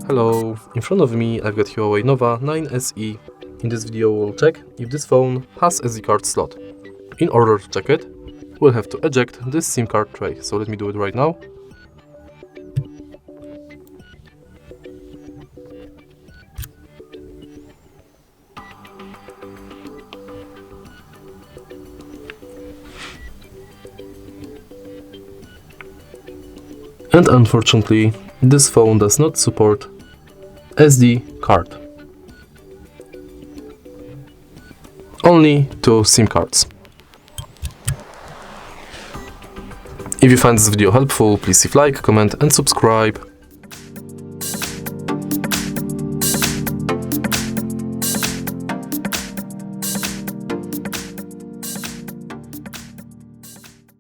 Hello, in front of me I've got HUAWEI NOVA 9 SE. In this video we'll check if this phone has SD card slot. In order to check it, we'll have to eject this SIM card tray, so let me do it right now. And unfortunately, this phone does not support SD card. Only 2 SIM cards. If you find this video helpful, please leave a like, comment and subscribe.